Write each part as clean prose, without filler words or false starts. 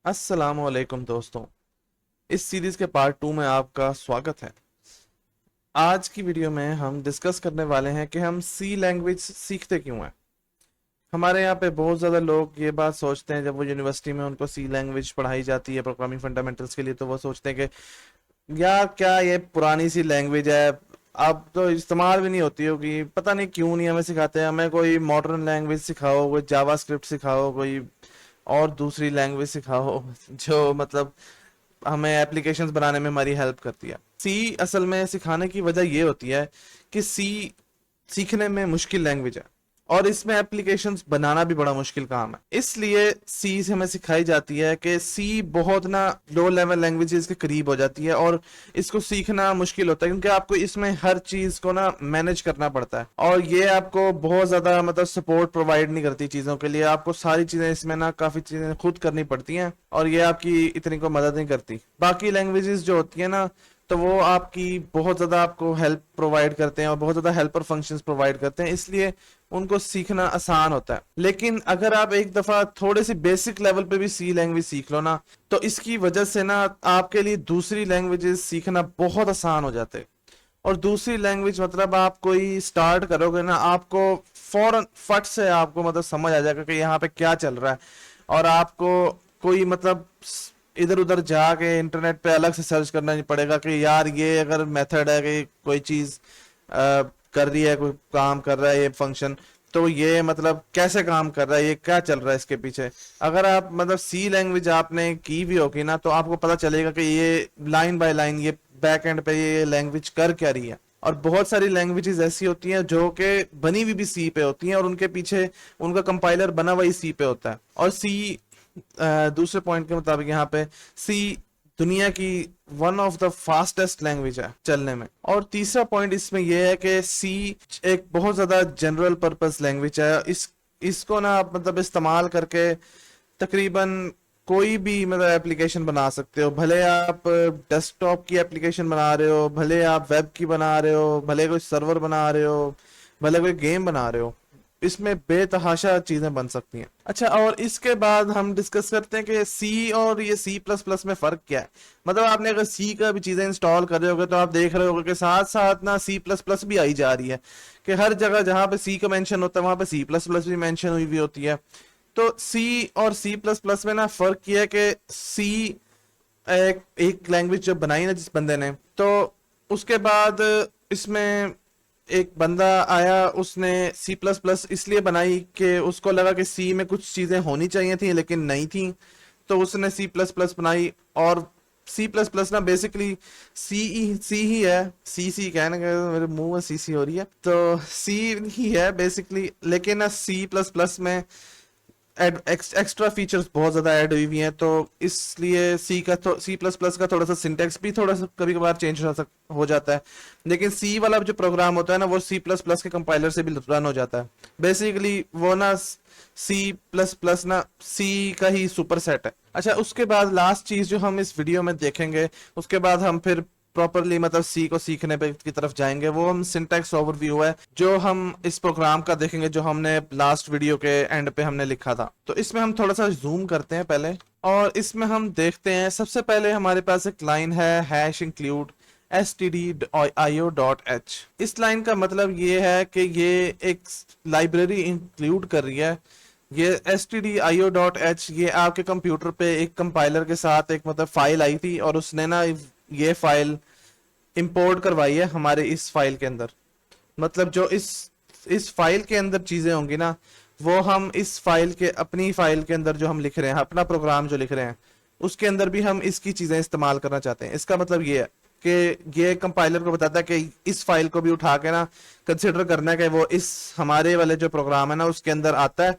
अस्सलामुअलैकुम दोस्तों। इस सीरीज के पार्ट 2 में आपका स्वागत है। आज की वीडियो में हम डिस्कस करने वाले हैं कि हम सी लैंग्वेज सीखते क्यों हैं। हमारे यहाँ पे बहुत ज़्यादा लोग ये बात सोचते हैं, जब वो यूनिवर्सिटी में उनको सी लैंग्वेज पढ़ाई जाती है प्रोग्रामिंग फंडामेंटल्स के लिए, तो वो सोचते हैं कि यार क्या ये पुरानी सी लैंग्वेज है, अब तो इस्तेमाल भी नहीं होती होगी, पता नहीं क्यों नहीं हमें सिखाते हैं। हमें कोई मॉडर्न लैंग्वेज सिखाओ, कोई जावा स्क्रिप्ट सिखाओ, कोई और दूसरी लैंग्वेज सिखाओ जो मतलब हमें एप्लीकेशंस बनाने में हमारी हेल्प करती है। सी असल में सिखाने की वजह ये होती है कि सी सीखने में मुश्किल लैंग्वेज है और इसमें एप्लीकेशंस बनाना भी बड़ा मुश्किल काम है। इसलिए सी से हमें सिखाई जाती है कि सी बहुत ना लो लेवल लैंग्वेजेस के करीब हो जाती है और इसको सीखना मुश्किल होता है, क्योंकि आपको इसमें हर चीज को ना मैनेज करना पड़ता है और ये आपको बहुत ज्यादा मतलब सपोर्ट प्रोवाइड नहीं करती चीजों के लिए। आपको सारी चीजें इसमें ना काफी चीजें खुद करनी पड़ती हैं और ये आपकी इतनी को मदद नहीं करती। बाकी लैंग्वेजेस जो होती है ना, तो वो आपकी बहुत ज़्यादा आपको हेल्प प्रोवाइड करते हैं और बहुत ज़्यादा हेल्पर फंक्शंस प्रोवाइड करते हैं, इसलिए उनको सीखना आसान होता है। लेकिन अगर आप एक दफ़ा थोड़े से बेसिक लेवल पे भी सी लैंग्वेज सीख लो ना, तो इसकी वजह से ना आपके लिए दूसरी लैंग्वेजेस सीखना बहुत आसान हो जाते हैं। और दूसरी लैंग्वेज मतलब आप कोई स्टार्ट करोगे ना, आपको फौरन फट से आपको मतलब समझ आ जाएगा कि यहाँ पे क्या चल रहा है। और आपको कोई मतलब इधर उधर जाके इंटरनेट पे अलग से सर्च करना नहीं पड़ेगा कि यार ये अगर मेथड है कि कोई चीज कर रही है, कोई काम कर रहा है ये फंक्शन, तो ये मतलब कैसे काम कर रहा है, ये क्या चल रहा है इसके पीछे। अगर आप मतलब सी लैंग्वेज आपने की भी होगी ना, तो आपको पता चलेगा कि ये लाइन बाय लाइन ये बैक एंड पे ये लैंग्वेज कर क्या रही है। और बहुत सारी लैंग्वेजेस ऐसी होती हैं जो कि बनी हुई भी सी पे होती हैं और उनके पीछे उनका कंपाइलर बना हुआ ही सी पे होता है। और सी दूसरे पॉइंट के मुताबिक यहाँ पे सी दुनिया की one of the fastest language है चलने में। और तीसरा पॉइंट इसमें यह है कि सी एक बहुत ज्यादा जनरल पर्पस लैंग्वेज है। इसको ना आप मतलब इस्तेमाल करके तकरीबन कोई भी मतलब एप्लीकेशन बना सकते हो। भले आप डेस्कटॉप की एप्लीकेशन बना रहे हो, भले आप वेब की बना रहे हो, भले कोई सर्वर बना रहे हो, भले कोई गेम बना रहे हो, इसमें बेतहाशा चीजें बन सकती हैं। अच्छा, और इसके बाद हम डिस्कस करते हैं कि सी और ये सी प्लस प्लस में फर्क क्या है। मतलब आपने अगर सी का भी चीजें इंस्टॉल कर रहे होगे तो आप देख रहे होगे कि साथ साथ ना सी प्लस प्लस भी आई जा रही है, कि हर जगह जहां पे सी का मेंशन होता है वहां पे सी प्लस प्लस भी मेंशन हुई हुई होती है। तो सी और सी प्लस प्लस में ना फर्क ये है कि सी एक लैंग्वेज जब बनाई ना जिस बंदे ने, तो उसके बाद इसमें एक बंदा आया, उसने सी प्लस प्लस इसलिए बनाई कि उसको लगा कि सी में कुछ चीजें होनी चाहिए थी लेकिन नहीं थी, तो उसने सी प्लस प्लस बनाई। और सी प्लस प्लस ना बेसिकली सी ही है, सी सी कहने का मेरे मुंह में सी सी हो रही है, तो सी ही है बेसिकली। लेकिन ना सी प्लस प्लस में एक्स्ट्रा फीचर्स बहुत ज्यादा ऐड हुई हुई हैं, तो इसलिए सी प्लस प्लस का थोड़ा सा सिंटेक्स भी थोड़ा सा कभी कभार चेंज हो जाता है। लेकिन सी वाला जो प्रोग्राम होता है ना, वो सी प्लस प्लस के कंपाइलर से भी रन हो जाता है। बेसिकली वो ना सी प्लस प्लस ना सी का ही सुपर सेट है। अच्छा, उसके बाद लास्ट चीज जो हम इस वीडियो में देखेंगे, उसके बाद हम फिर प्रॉपरली मतलब सी को सीखने पे की तरफ जाएंगे, वो हम सिंटैक्स ओवरव्यू है जो हम इस प्रोग्राम का देखेंगे, जो हमने लास्ट वीडियो के एंड पे हमने लिखा था। तो इसमें हम थोड़ा सा जूम करते हैं पहले और इसमें हम देखते हैं सबसे पहले हमारे पास एक लाइन है हैश इंक्लूड stdio.h। इस लाइन का मतलब ये है कि ये एक लाइब्रेरी इंक्लूड कर रही है। ये stdio.h ये आपके कंप्यूटर पे एक कंपाइलर के साथ एक मतलब फाइल आई थी और उसने ना ये फाइल इंपोर्ट करवाई है हमारे इस फाइल के अंदर। मतलब जो इस फाइल के अंदर चीजें होंगी ना, वो हम इस फाइल के अपनी फाइल के अंदर जो हम लिख रहे हैं, अपना प्रोग्राम जो लिख रहे हैं, उसके अंदर भी हम इसकी चीजें इस्तेमाल करना चाहते हैं। इसका मतलब ये है कि ये कंपाइलर को बताता है कि इस फाइल को भी उठा के ना कंसिडर करना है कि वो इस हमारे वाले जो प्रोग्राम है ना उसके अंदर आता है।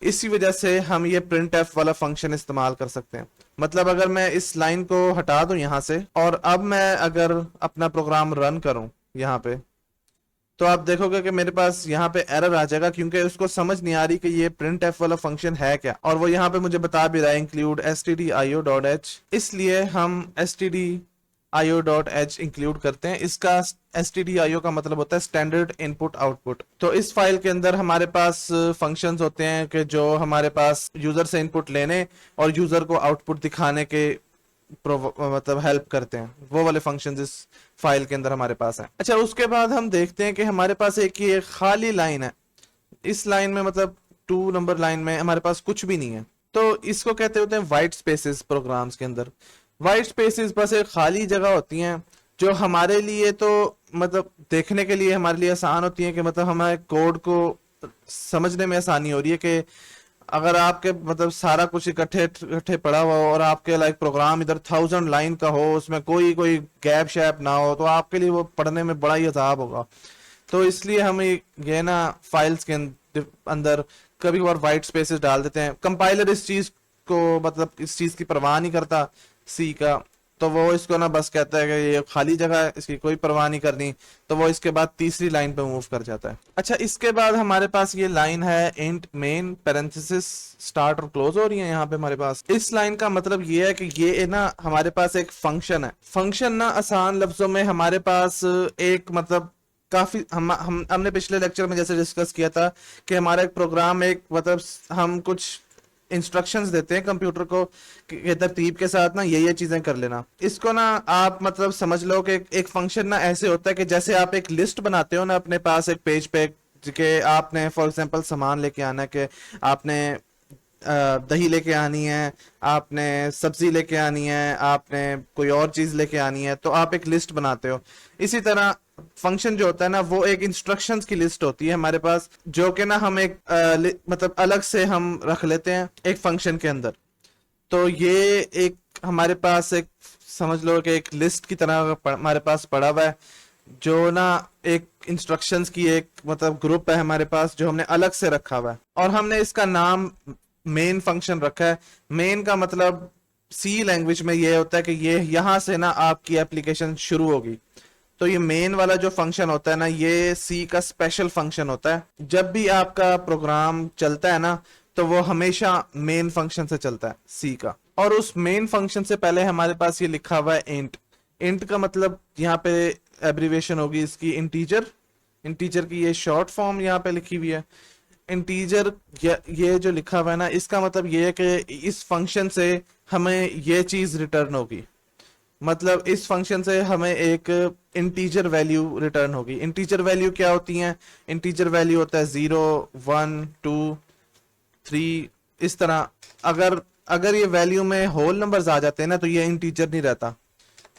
इसी वजह से हम ये प्रिंट एफ वाला फंक्शन इस्तेमाल कर सकते हैं। मतलब अगर मैं इस लाइन को हटा दूं यहां से और अब मैं अगर अपना प्रोग्राम रन करूं यहाँ पे, तो आप देखोगे कि मेरे पास यहाँ पे एरर आ जाएगा, क्योंकि उसको समझ नहीं आ रही कि ये प्रिंट एफ वाला फंक्शन है क्या। और वो यहाँ पे मुझे बता भी रहा है इंक्लूड stdio.h, इसलिए हम io.h इंक्लूड करते हैं। इसका stdio का मतलब होता है स्टैंडर्ड इनपुट आउटपुट। तो इस फाइल के अंदर हमारे पास फंक्शंस होते हैं कि जो हमारे पास यूजर से इनपुट लेने और यूजर को आउटपुट दिखाने के मतलब हेल्प करते हैं, वो वाले फंक्शंस इस फाइल के अंदर हमारे पास हैं। अच्छा, उसके बाद हम देखते हैं कि हमारे पास एक खाली लाइन है। इस लाइन में मतलब 2 नंबर लाइन में हमारे पास कुछ भी नहीं है, तो इसको कहते होते हैं वाइट स्पेसेस। प्रोग्राम्स के अंदर वाइट स्पेसेस बस एक खाली जगह होती हैं जो हमारे लिए तो मतलब देखने के लिए हमारे लिए आसान होती है कि मतलब हमारे कोड को समझने में आसानी हो रही है कि अगर आपके मतलब सारा कुछ इकट्ठे इकट्ठे पड़ा हुआ हो और आपके लाइक प्रोग्राम इधर 1000 लाइन का हो, उसमें कोई कोई गैप शैप ना हो, तो आपके लिए वो पढ़ने में बड़ा ही अजाब होगा। तो इसलिए हम ये ना फाइल्स के अंदर कभी कभार वाइट स्पेसेस डाल देते हैं। कंपाइलर इस चीज को मतलब इस चीज की परवाह नहीं करता सी का, तो वो इसको ना बस कहता है कि ये खाली जगह है, इसकी कोई परवाह नहीं करनी, तो वो इसके बाद तीसरी लाइन पे मूव कर जाता है। अच्छा, इसके बाद हमारे पास ये लाइन है इंट मेन पैरेंथेसिस स्टार्ट और क्लोज हो रही है यहाँ पे हमारे पास। इस लाइन का मतलब ये है कि ये ना हमारे पास एक फंक्शन है। फंक्शन ना आसान लफ्जों में हमारे पास एक मतलब काफी हमने पिछले लेक्चर में जैसे डिस्कस किया था कि हमारा एक प्रोग्राम एक मतलब हम कुछ इंस्ट्रक्शंस देते हैं कंप्यूटर को कि तरतीब के साथ ना ये चीजें कर लेना। इसको ना आप मतलब समझ लो कि एक फंक्शन ना ऐसे होता है कि जैसे आप एक लिस्ट बनाते हो ना अपने पास एक पेज पे कि आपने फॉर एग्जांपल सामान लेके आना है, कि आपने दही लेके आनी है, आपने सब्जी लेके आनी है, आपने कोई और चीज लेके आनी है, तो आप एक लिस्ट बनाते हो। इसी तरह फंक्शन जो होता है ना वो एक इंस्ट्रक्शंस की लिस्ट होती है हमारे पास, जो कि ना हम एक मतलब अलग से हम रख लेते हैं एक फंक्शन के अंदर। तो ये एक हमारे पास एक समझ लो कि एक लिस्ट की तरह हमारे पास पड़ा हुआ है, जो ना एक इंस्ट्रक्शंस की एक मतलब ग्रुप है हमारे पास जो हमने अलग से रखा हुआ है, और हमने इसका नाम मेन फंक्शन रखा है। मेन का मतलब सी लैंग्वेज में ये होता है कि ये यहां से ना आपकी एप्लीकेशन शुरू होगी। तो ये मेन वाला जो फंक्शन होता है ना ये सी का स्पेशल फंक्शन होता है। जब भी आपका प्रोग्राम चलता है ना तो वो हमेशा मेन फंक्शन से चलता है सी का। और उस मेन फंक्शन से पहले हमारे पास ये लिखा हुआ है इंट। इंट का मतलब यहाँ पे एब्रीवेशन होगी इसकी इंटीजर। इंटीजर की ये शॉर्ट फॉर्म यहाँ पे लिखी हुई है इंटीजर। ये जो लिखा हुआ है ना इसका मतलब ये है कि इस फंक्शन से हमें ये चीज रिटर्न होगी। मतलब इस फंक्शन से हमें एक इंटीजर वैल्यू रिटर्न होगी। इंटीजर वैल्यू क्या होती हैं? इंटीजर वैल्यू होता है 0 1 2 3 इस तरह। अगर अगर ये वैल्यू में होल नंबर्स आ जाते हैं ना तो ये इंटीजर नहीं रहता,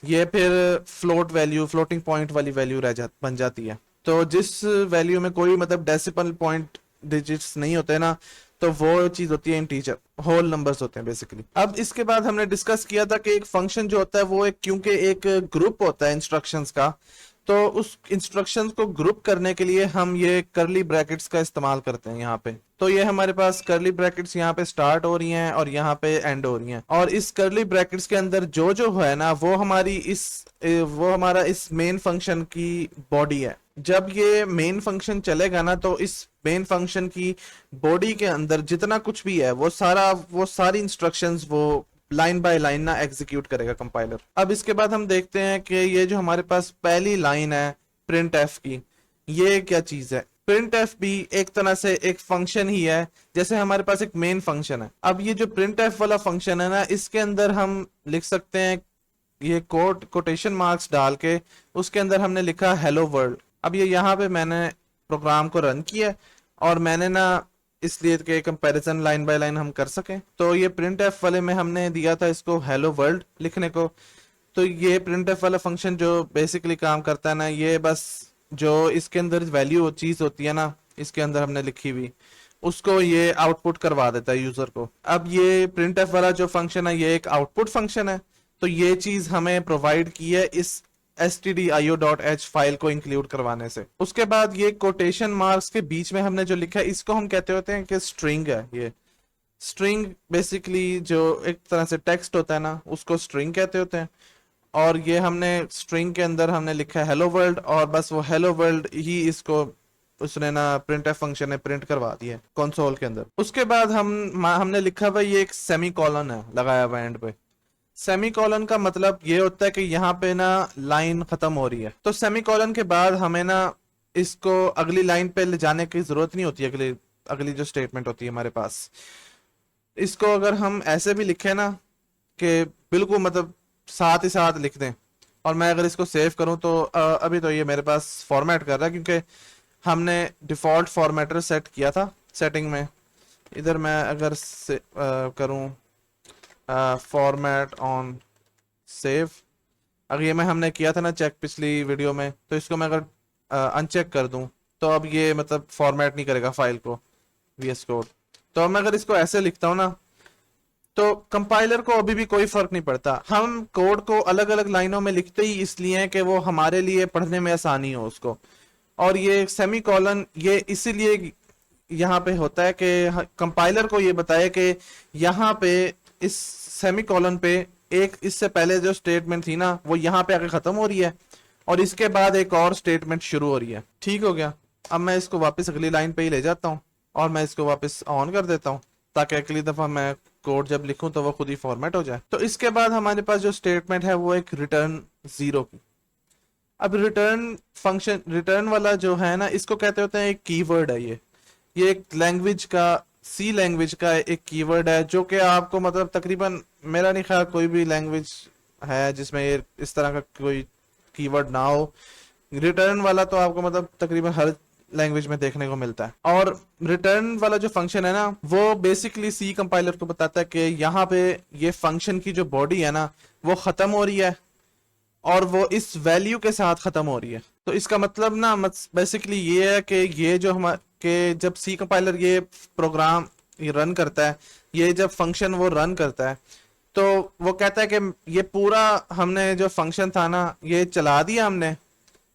ये फिर फ्लोट वैल्यू फ्लोटिंग पॉइंट वाली वैल्यू बन जाती है। तो जिस वैल्यू में कोई मतलब डेसिमल पॉइंट डिजिट्स नहीं होते ना तो वो चीज होती है इंटीजर, होल नंबर्स होते हैं बेसिकली। अब इसके बाद हमने डिस्कस किया था कि एक फंक्शन जो होता है वो एक क्योंकि एक ग्रुप होता है इंस्ट्रक्शंस का, तो उस इंस्ट्रक्शंस को ग्रुप करने के लिए हम ये करली ब्रैकेट्स का इस्तेमाल करते हैं यहाँ पे। तो ये हमारे पास करली ब्रैकेट्स यहाँ पे स्टार्ट हो रही हैं और यहाँ पे एंड हो रही हैं, और इस करली ब्रैकेट्स के अंदर जो जो है ना वो हमारा इस मेन फंक्शन की बॉडी है। जब ये मेन फंक्शन चलेगा ना तो इस मेन फंक्शन की बॉडी के अंदर जितना कुछ भी है वो सारी इंस्ट्रक्शंस वो लाइन बाय लाइन ना एग्जीक्यूट करेगा कंपाइलर। अब इसके बाद हम देखते हैं कि ये जो हमारे पास पहली लाइन है प्रिंट एफ की, ये क्या चीज है। प्रिंट एफ भी एक तरह से एक फंक्शन ही है, जैसे हमारे पास एक मेन फंक्शन है। अब ये जो प्रिंट एफ वाला फंक्शन है ना इसके अंदर हम लिख सकते हैं ये कोटेशन मार्क्स डाल के, उसके अंदर हमने लिखा हेलो वर्ल्ड। अब ये यहाँ पे मैंने प्रोग्राम को रन किया और मैंने ना इसलिए कि कंपैरिजन लाइन बाय लाइन हम कर सकें, तो ये प्रिंट एफ वाले में हमने दिया था इसको हेलो वर्ल्ड लिखने को। तो ये प्रिंट एफ वाला फंक्शन जो बेसिकली काम करता है ना, ये बस जो इसके अंदर वैल्यू चीज होती है ना इसके अंदर हमने लिखी हुई, उसको ये आउटपुट करवा देता है यूजर को। अब ये प्रिंट एफ वाला जो फंक्शन है ये एक आउटपुट फंक्शन है, तो ये चीज हमें प्रोवाइड की है इस stdio.h फाइल को इंक्लूड करवाने से। उसके बाद ये कोटेशन मार्क्स के बीच में हमने जो लिखा है इसको हम कहते होते हैं कि स्ट्रिंग है। ये स्ट्रिंग बेसिकली जो एक तरह से टेक्स्ट होता है ना उसको स्ट्रिंग कहते होते हैं, और ये हमने स्ट्रिंग के अंदर हमने लिखा है हेलो वर्ल्ड, और बस वो हेलो वर्ल्ड ही इसको उसने ना प्रिंट एफ फंक्शन ने प्रिंट करवा दिया कंसोल के अंदर। उसके बाद हमने लिखा हुआ ये एक सेमी कॉलन है लगाया हुआ एंड पे। सेमीकोलन का मतलब ये होता है कि यहाँ पे ना लाइन खत्म हो रही है, तो सेमीकोलन के बाद हमें ना इसको अगली लाइन पे ले जाने की जरूरत नहीं होती। अगली अगली जो स्टेटमेंट होती है हमारे पास, इसको अगर हम ऐसे भी लिखें ना कि बिल्कुल मतलब साथ ही साथ लिख दें, और मैं अगर इसको सेव करूं तो अभी तो ये मेरे पास फॉर्मेट कर रहा है क्योंकि हमने डिफॉल्ट फॉर्मेटर सेट किया था सेटिंग में। इधर मैं अगर करूं फॉर्मेट ऑन सेव, अगर ये मैं हमने किया था ना चेक पिछली वीडियो में, तो इसको मैं अगर अनचेक कर दूं तो अब ये मतलब फॉर्मेट नहीं करेगा फाइल को VS कोड। तो मैं अगर इसको ऐसे लिखता हूं ना तो कंपाइलर को अभी भी कोई फर्क नहीं पड़ता। हम कोड को अलग अलग लाइनों में लिखते ही इसलिए हैं कि वो हमारे लिए पढ़ने में आसानी हो उसको। और ये सेमीकोलन ये इसीलिए यहाँ पे होता है कि कंपाइलर को ये बताए कि यहाँ पे इस सेमीकोलन पे एक इससे पहले जो स्टेटमेंट थी ना वो यहाँ पे आके खत्म हो रही है और इसके बाद एक और स्टेटमेंट शुरू हो रही है। ठीक हो गया। अब मैं इसको वापस अगली लाइन पे ही ले जाता हूँ और मैं इसको वापस ऑन कर देता हूँ ताकि अगली दफा मैं कोड जब लिखूं तो वो खुद ही फॉर्मेट हो जाए। तो इसके बाद हमारे पास जो स्टेटमेंट है वो एक रिटर्न 0 की। अब रिटर्न फंक्शन, रिटर्न वाला जो है ना, इसको कहते होते हैं एक कीवर्ड है। ये एक लैंग्वेज का, सी लैंग्वेज का एक कीवर्ड है जो कि आपको मतलब तकरीबन मेरा नहीं ख्याल कोई भी लैंग्वेज है जिसमें ये इस तरह का कोई कीवर्ड ना हो। रिटर्न वाला तो आपको मतलब तकरीबन हर लैंग्वेज में देखने को मिलता है। और रिटर्न वाला जो फंक्शन है ना वो बेसिकली सी कंपाइलर को बताता है कि यहाँ पे ये फंक्शन की जो बॉडी है ना वो खत्म हो रही है और वो इस वैल्यू के साथ खत्म हो रही है। तो इसका मतलब ना बेसिकली ये है कि ये जो हमारे के जब सी कंपाइलर ये प्रोग्राम ये रन करता है, ये जब फंक्शन वो रन करता है तो वो कहता है कि ये पूरा हमने जो फंक्शन था ना ये चला दिया, हमने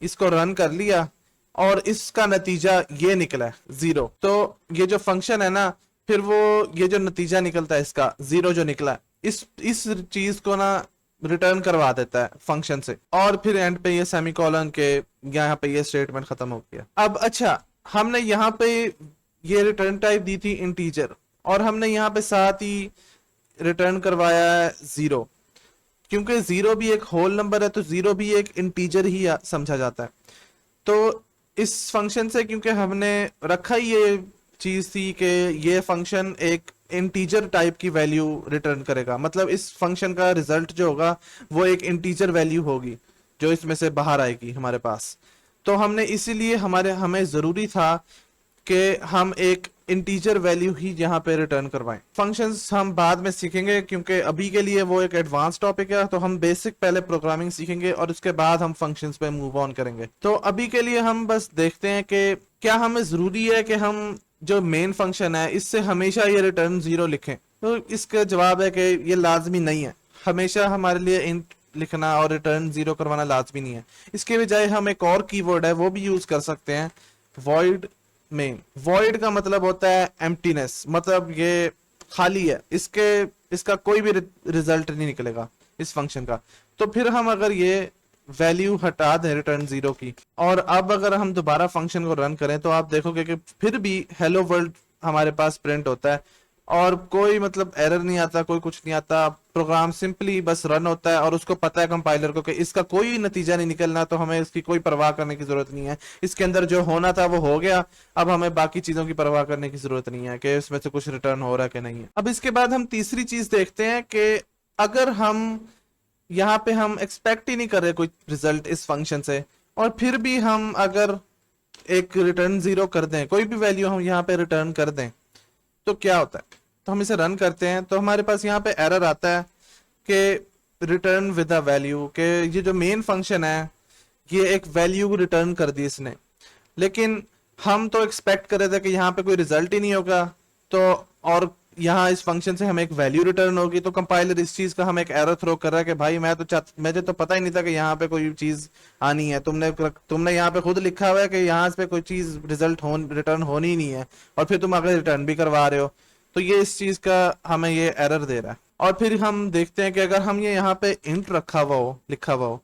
इसको रन कर लिया और इसका नतीजा ये निकला है 0। तो ये जो फंक्शन है ना फिर वो ये जो नतीजा निकलता है इसका 0 जो निकला इस चीज को ना रिटर्न करवा देता है फंक्शन से। और फिर एंड पे ये सेमीकोलन के यहाँ पे ये स्टेटमेंट खत्म हो गया। अब अच्छा, हमने यहाँ पे ये रिटर्न टाइप दी थी इंटीजर और हमने यहाँ पे साथ ही रिटर्न करवाया है 0, क्योंकि 0 भी एक होल नंबर है तो 0 भी एक इंटीजर ही समझा जाता है। तो इस फंक्शन से क्योंकि हमने रखा ही ये चीज थी कि ये फंक्शन एक इंटीजर टाइप की वैल्यू रिटर्न करेगा, मतलब इस फंक्शन का रिजल्ट जो होगा वो एक इंटीजर वैल्यू होगी जो इसमें से बाहर आएगी हमारे पास। तो हमने इसीलिए हमें जरूरी था कि हम एक इंटीजर वैल्यू ही यहाँ पे रिटर्न करवाएं। फंक्शंस हम बाद में सीखेंगे क्योंकि अभी के लिए वो एक एडवांस टॉपिक है, तो हम बेसिक पहले प्रोग्रामिंग सीखेंगे और उसके बाद हम फंक्शंस पे मूव ऑन करेंगे। तो अभी के लिए हम बस देखते हैं कि क्या हमें जरूरी है कि हम जो मेन फंक्शन है इससे हमेशा ये रिटर्न 0 लिखें। तो इसका जवाब है कि ये लाजमी नहीं है, हमेशा हमारे लिए इंट लिखना और रिटर्न 0 करवाना लाजमी नहीं है। इसके बजाय हम एक और कीवर्ड है वो भी यूज कर सकते हैं, वॉइड में। वॉइड का मतलब होता है एम्प्टीनेस, मतलब ये खाली है, इसका कोई भी रिजल्ट नहीं निकलेगा इस फंक्शन का। तो फिर हम अगर ये वैल्यू हटा दें रिटर्न 0 की और अब अगर हम दोबारा फंक्शन को रन करें तो आप देखोगे कि फिर भी हेलो वर्ल्ड हमारे पास प्रिंट होता है और कोई मतलब एरर नहीं आता, कोई कुछ नहीं आता। प्रोग्राम सिंपली बस रन होता है और उसको पता है कंपाइलर को कि इसका कोई नतीजा नहीं निकलना, तो हमें इसकी कोई परवाह करने की जरूरत नहीं है। इसके अंदर जो होना था वो हो गया, अब हमें बाकी चीजों की परवाह करने की जरूरत नहीं है कि इसमें से कुछ रिटर्न हो रहा है कि नहीं है। अब इसके बाद हम तीसरी चीज देखते हैं कि अगर हम यहाँ पे हम एक्सपेक्ट ही नहीं कर रहे कोई रिजल्ट इस फंक्शन से और फिर भी हम अगर एक रिटर्न 0 कर दें, कोई भी वैल्यू हम यहाँ पे रिटर्न कर दें, तो क्या होता है। तो हम इसे रन करते हैं तो हमारे पास यहाँ पे एरर आता है कि रिटर्न विद अ वैल्यू, के ये जो मेन फंक्शन है ये एक वैल्यू रिटर्न कर दी इसने, लेकिन हम तो एक्सपेक्ट कर रहे थे कि यहाँ पे कोई रिजल्ट ही नहीं होगा, तो और यहाँ इस फंक्शन से हमें एक वैल्यू रिटर्न होगी। तो कंपाइलर इस चीज का हमें एक एरर थ्रो कर रहा है कि भाई मुझे तो पता ही नहीं था कि यहाँ पे कोई चीज आनी है, तुमने यहाँ पे खुद लिखा हुआ है कि यहाँ पे कोई चीज रिटर्न होनी ही नहीं है और फिर तुम अगर रिटर्न भी करवा रहे हो, तो ये इस चीज का हमें ये एरर दे रहा है। और फिर हम देखते हैं कि अगर हम ये यहाँ पे इंट लिखा हुआ हो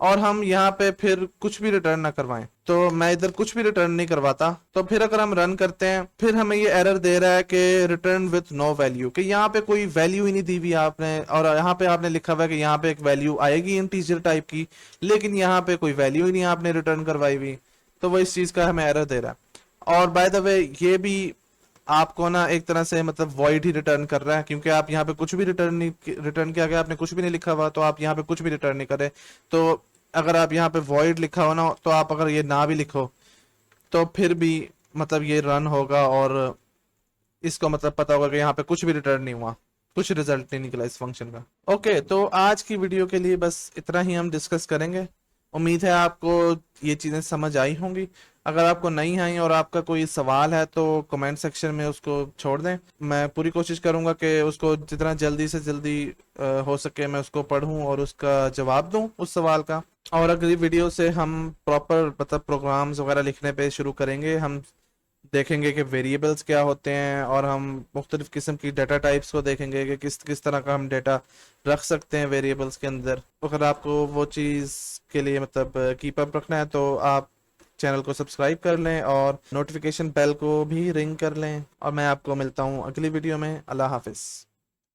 और हम यहाँ पे फिर कुछ भी रिटर्न ना करवाएं, तो मैं इधर कुछ भी रिटर्न नहीं करवाता, तो फिर अगर हम रन करते हैं फिर हमें ये एरर दे रहा है कि रिटर्न विथ नो वैल्यू, कि यहाँ पे कोई वैल्यू ही नहीं दी हुई आपने, और यहाँ पे आपने लिखा हुआ है कि यहाँ पे एक वैल्यू आएगी इंटीजर टाइप की, लेकिन यहाँ पे कोई वैल्यू ही नहीं आपने रिटर्न करवाई हुई, तो वो इस चीज का हमें एरर दे रहा है। और बाय द वे ये भी आपको ना एक तरह से मतलब वॉइड ही रिटर्न कर रहा है, क्योंकि आप यहाँ पे कुछ भी रिटर्न किया गया, आपने कुछ भी नहीं लिखा हुआ, तो आप यहाँ पे कुछ भी रिटर्न नहीं करे। तो अगर आप यहाँ पे वॉइड लिखा हो ना, तो आप अगर ये ना भी लिखो तो फिर भी मतलब ये रन होगा, और इसको मतलब पता होगा कि यहाँ पे कुछ भी रिटर्न नहीं हुआ, कुछ रिजल्ट नहीं निकला इस फंक्शन का। ओके, तो आज की वीडियो के लिए बस इतना ही हम डिस्कस करेंगे। उम्मीद है आपको ये चीज़ें समझ आई होंगी। अगर आपको नहीं आई और आपका कोई सवाल है तो कमेंट सेक्शन में उसको छोड़ दें, मैं पूरी कोशिश करूंगा कि उसको जितना जल्दी से जल्दी हो सके मैं उसको पढूं और उसका जवाब दूं उस सवाल का। और अगली वीडियो से हम प्रॉपर मतलब प्रोग्राम्स वगैरह लिखने पे शुरू करेंगे। हम देखेंगे कि वेरिएबल्स क्या होते हैं, और हम मुख्तलिफ किस्म की डाटा टाइप्स को देखेंगे कि किस किस तरह का हम डाटा रख सकते हैं वेरिएबल्स के अंदर। अगर आपको वो चीज़ के लिए मतलब कीप अप रखना है तो आप चैनल को सब्सक्राइब कर लें और नोटिफिकेशन बेल को भी रिंग कर लें। और मैं आपको मिलता हूँ अगली वीडियो में। अल्लाह हाफिज़।